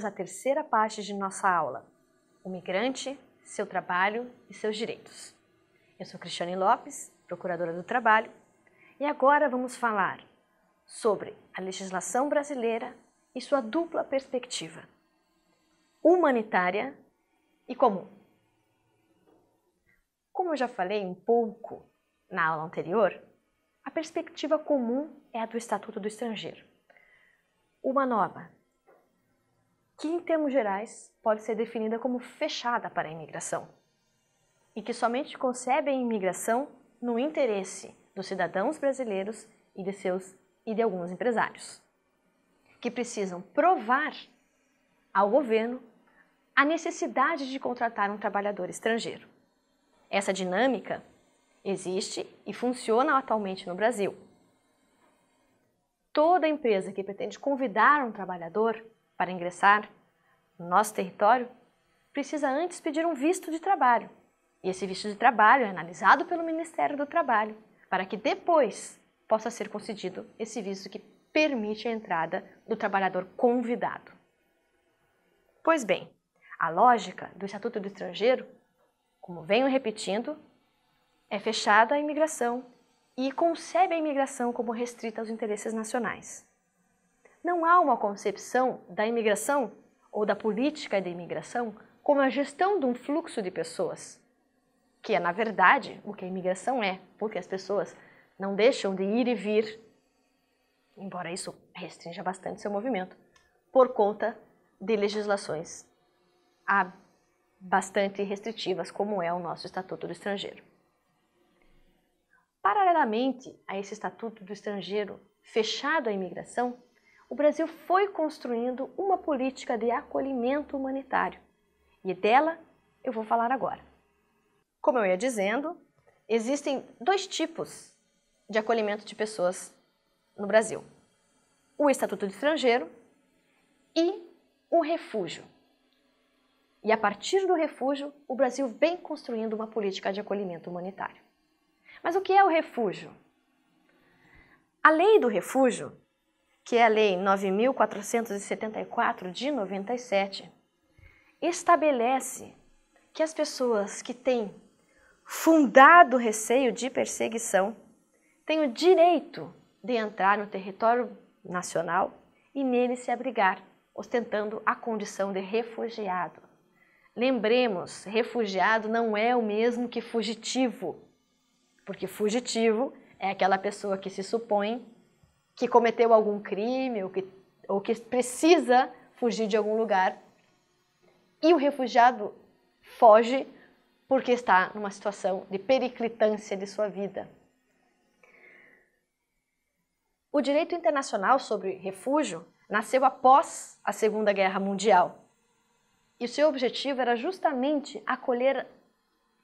à terceira parte de nossa aula, o migrante, seu trabalho e seus direitos. Eu sou Cristiane Lopes, procuradora do trabalho, e agora vamos falar sobre a legislação brasileira e sua dupla perspectiva, humanitária e comum. Como eu já falei um pouco na aula anterior, a perspectiva comum é a do Estatuto do Estrangeiro, uma norma que, em termos gerais, pode ser definida como fechada para a imigração e que somente concebe a imigração no interesse dos cidadãos brasileiros e de alguns empresários, que precisam provar ao governo a necessidade de contratar um trabalhador estrangeiro. Essa dinâmica existe e funciona atualmente no Brasil. Toda empresa que pretende convidar um trabalhador para ingressar no nosso território precisa antes pedir um visto de trabalho. E esse visto de trabalho é analisado pelo Ministério do Trabalho para que depois possa ser concedido esse visto que permite a entrada do trabalhador convidado. Pois bem, a lógica do Estatuto do Estrangeiro, como venho repetindo, é fechada à imigração e concebe a imigração como restrita aos interesses nacionais. Não há uma concepção da imigração ou da política de imigração como a gestão de um fluxo de pessoas, que é, na verdade, o que a imigração é, porque as pessoas não deixam de ir e vir, embora isso restrinja bastante seu movimento, por conta de legislações bastante restritivas, como é o nosso Estatuto do Estrangeiro. Paralelamente a esse Estatuto do Estrangeiro fechado à imigração, o Brasil foi construindo uma política de acolhimento humanitário, e dela eu vou falar agora. Como eu ia dizendo, existem dois tipos de acolhimento de pessoas no Brasil: o Estatuto do Estrangeiro e o refúgio. E a partir do refúgio, o Brasil vem construindo uma política de acolhimento humanitário. Mas o que é o refúgio? A lei do refúgio, que é a Lei 9.474 de 97, estabelece que as pessoas que têm fundado receio de perseguição têm o direito de entrar no território nacional e nele se abrigar, ostentando a condição de refugiado. Lembremos, refugiado não é o mesmo que fugitivo, porque fugitivo é aquela pessoa que se supõe que cometeu algum crime ou que precisa fugir de algum lugar, e o refugiado foge porque está numa situação de periclitância de sua vida. O direito internacional sobre refúgio nasceu após a Segunda Guerra Mundial, e o seu objetivo era justamente acolher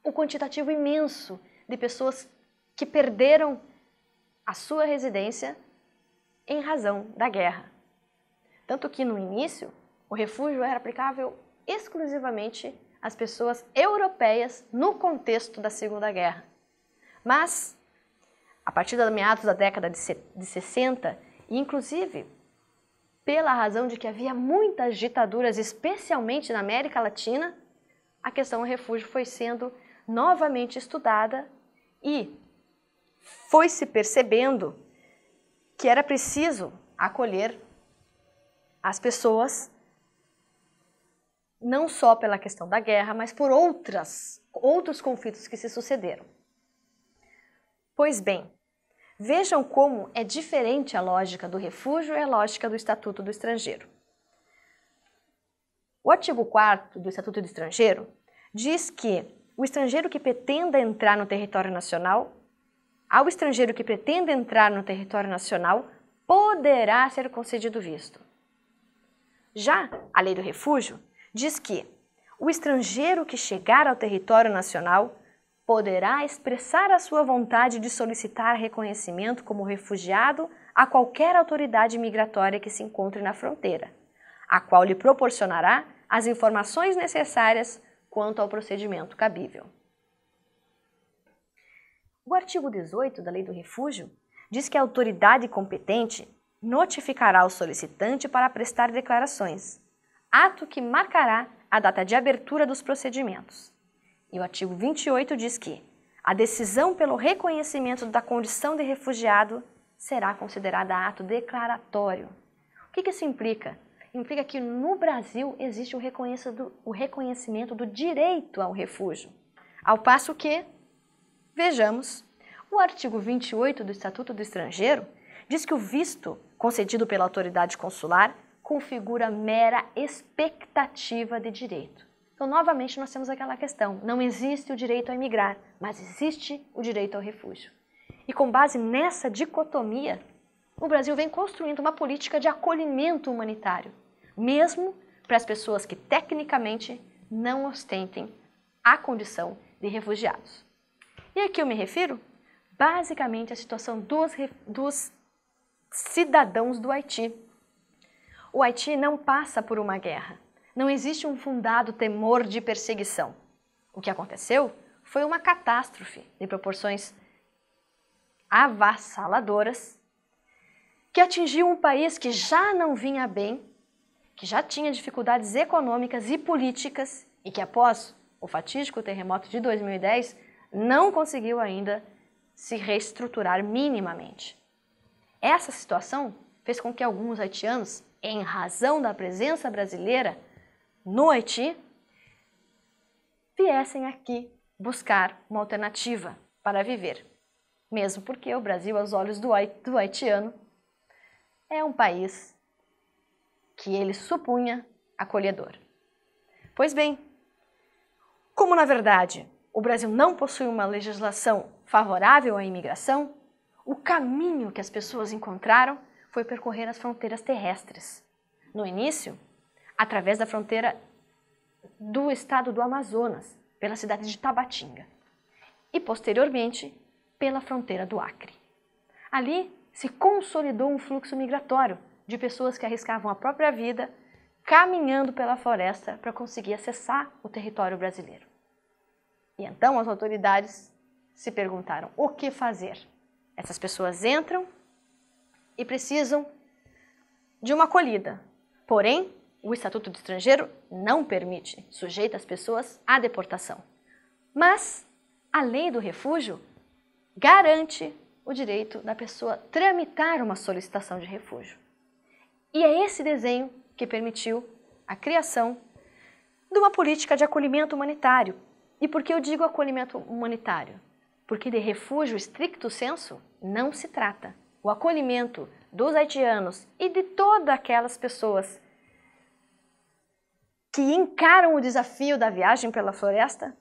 o quantitativo imenso de pessoas que perderam a sua residência em razão da guerra. Tanto que, no início, o refúgio era aplicável exclusivamente às pessoas europeias no contexto da Segunda Guerra. Mas, a partir dos meados da década de 60, e inclusive pela razão de que havia muitas ditaduras, especialmente na América Latina, a questão do refúgio foi sendo novamente estudada e foi se percebendo que era preciso acolher as pessoas não só pela questão da guerra, mas por outros conflitos que se sucederam. Pois bem, vejam como é diferente a lógica do refúgio e a lógica do Estatuto do Estrangeiro. O artigo 4º do Estatuto do Estrangeiro diz que o estrangeiro que pretenda entrar no território nacional, ao estrangeiro que pretenda entrar no território nacional, poderá ser concedido visto. Já a lei do refúgio diz que o estrangeiro que chegar ao território nacional poderá expressar a sua vontade de solicitar reconhecimento como refugiado a qualquer autoridade migratória que se encontre na fronteira, a qual lhe proporcionará as informações necessárias quanto ao procedimento cabível. O artigo 18 da Lei do Refúgio diz que a autoridade competente notificará o solicitante para prestar declarações, ato que marcará a data de abertura dos procedimentos. E o artigo 28 diz que a decisão pelo reconhecimento da condição de refugiado será considerada ato declaratório. O que isso implica? Implica que no Brasil existe o reconhecimento do direito ao refúgio. Ao passo que, vejamos, o artigo 28 do Estatuto do Estrangeiro diz que o visto concedido pela autoridade consular configura mera expectativa de direito. Então, novamente, nós temos aquela questão, não existe o direito a emigrar, mas existe o direito ao refúgio. E com base nessa dicotomia, o Brasil vem construindo uma política de acolhimento humanitário, mesmo para as pessoas que tecnicamente não ostentem a condição de refugiados. E aqui eu me refiro, basicamente, à situação dos cidadãos do Haiti. O Haiti não passa por uma guerra. Não existe um fundado temor de perseguição. O que aconteceu foi uma catástrofe de proporções avassaladoras que atingiu um país que já não vinha bem, que já tinha dificuldades econômicas e políticas e que após o fatídico terremoto de 2010 não conseguiu ainda se reestruturar minimamente. Essa situação fez com que alguns haitianos, em razão da presença brasileira no Haiti, viessem aqui buscar uma alternativa para viver. Mesmo porque o Brasil, aos olhos do haitiano, é um país que ele supunha acolhedor. Pois bem, como na verdade o Brasil não possui uma legislação favorável à imigração, o caminho que as pessoas encontraram foi percorrer as fronteiras terrestres. No início, através da fronteira do estado do Amazonas, pela cidade de Tabatinga, e posteriormente pela fronteira do Acre. Ali se consolidou um fluxo migratório de pessoas que arriscavam a própria vida caminhando pela floresta para conseguir acessar o território brasileiro. E então as autoridades se perguntaram o que fazer. Essas pessoas entram e precisam de uma acolhida. Porém, o Estatuto do Estrangeiro não permite, sujeita as pessoas à deportação. Mas a lei do refúgio garante o direito da pessoa tramitar uma solicitação de refúgio. E é esse desenho que permitiu a criação de uma política de acolhimento humanitário. E por que eu digo acolhimento humanitário? Porque de refúgio stricto sensu não se trata. O acolhimento dos haitianos e de todas aquelas pessoas que encaram o desafio da viagem pela floresta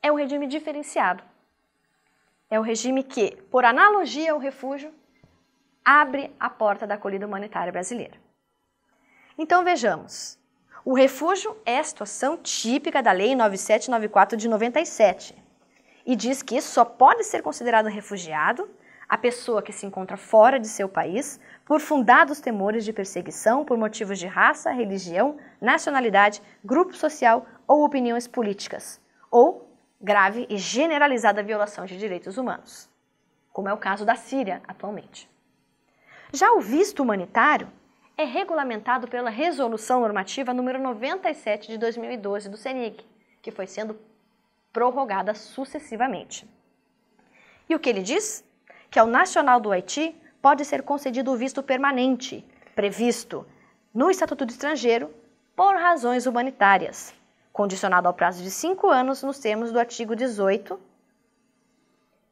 é um regime diferenciado. É um regime que, por analogia ao refúgio, abre a porta da acolhida humanitária brasileira. Então vejamos, o refúgio é a situação típica da Lei 9794 de 97 e diz que só pode ser considerado refugiado a pessoa que se encontra fora de seu país por fundados temores de perseguição por motivos de raça, religião, nacionalidade, grupo social ou opiniões políticas, ou grave e generalizada violação de direitos humanos, como é o caso da Síria atualmente. Já o visto humanitário é regulamentado pela Resolução Normativa número 97 de 2012 do CNIC, que foi sendo prorrogada sucessivamente. E o que ele diz? Que ao nacional do Haiti pode ser concedido o visto permanente, previsto no Estatuto do Estrangeiro, por razões humanitárias, condicionado ao prazo de 5 anos nos termos do artigo 18,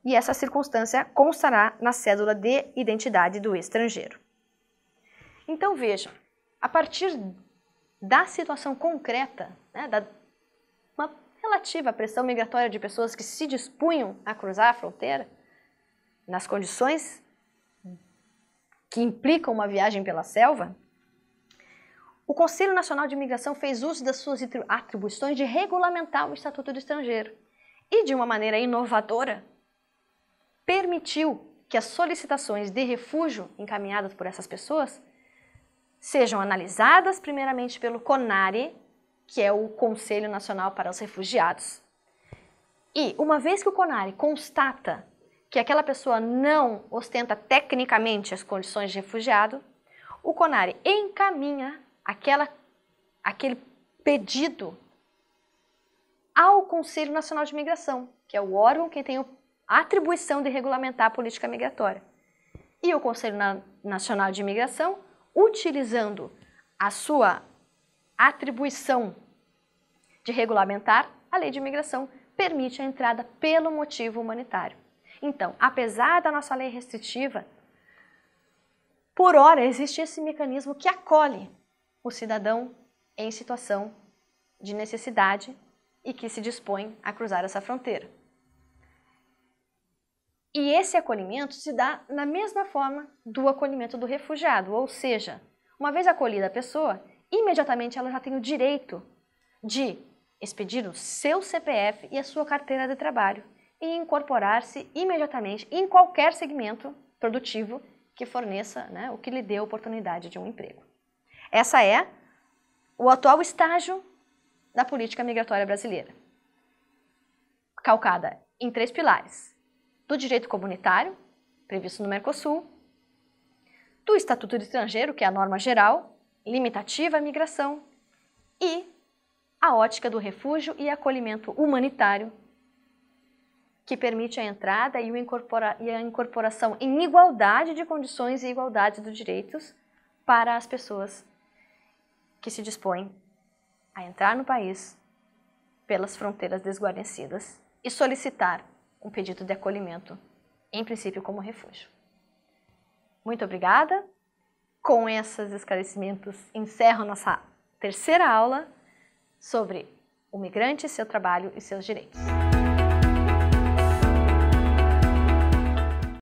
e essa circunstância constará na cédula de identidade do estrangeiro. Então vejam, a partir da situação concreta, da uma relativa pressão migratória de pessoas que se dispunham a cruzar a fronteira, nas condições que implicam uma viagem pela selva, o Conselho Nacional de Imigração fez uso das suas atribuições de regulamentar o Estatuto do Estrangeiro e, de uma maneira inovadora, permitiu que as solicitações de refúgio encaminhadas por essas pessoas sejam analisadas primeiramente pelo CONARE, que é o Conselho Nacional para os Refugiados. E, uma vez que o CONARE constata que aquela pessoa não ostenta tecnicamente as condições de refugiado, o CONARE encaminha aquela aquele pedido ao Conselho Nacional de Migração, que é o órgão que tem a atribuição de regulamentar a política migratória. E o Conselho Nacional de Migração, utilizando a sua atribuição de regulamentar a lei de imigração, permite a entrada pelo motivo humanitário. Então, apesar da nossa lei restritiva, por hora existe esse mecanismo que acolhe o cidadão em situação de necessidade e que se dispõe a cruzar essa fronteira. E esse acolhimento se dá na mesma forma do acolhimento do refugiado, ou seja, uma vez acolhida a pessoa, imediatamente ela já tem o direito de expedir o seu CPF e a sua carteira de trabalho e incorporar-se imediatamente em qualquer segmento produtivo que forneça, o que lhe dê a oportunidade de um emprego. Essa é o atual estágio da política migratória brasileira, calcada em 3 pilares: do direito comunitário, previsto no Mercosul, do Estatuto do Estrangeiro, que é a norma geral, limitativa à migração, e a ótica do refúgio e acolhimento humanitário, que permite a entrada e a incorporação em igualdade de condições e igualdade de direitos para as pessoas que se dispõem a entrar no país pelas fronteiras desguarnecidas e solicitar um pedido de acolhimento, em princípio como refúgio. Muito obrigada. Com esses esclarecimentos, encerro nossa terceira aula sobre o migrante, seu trabalho e seus direitos.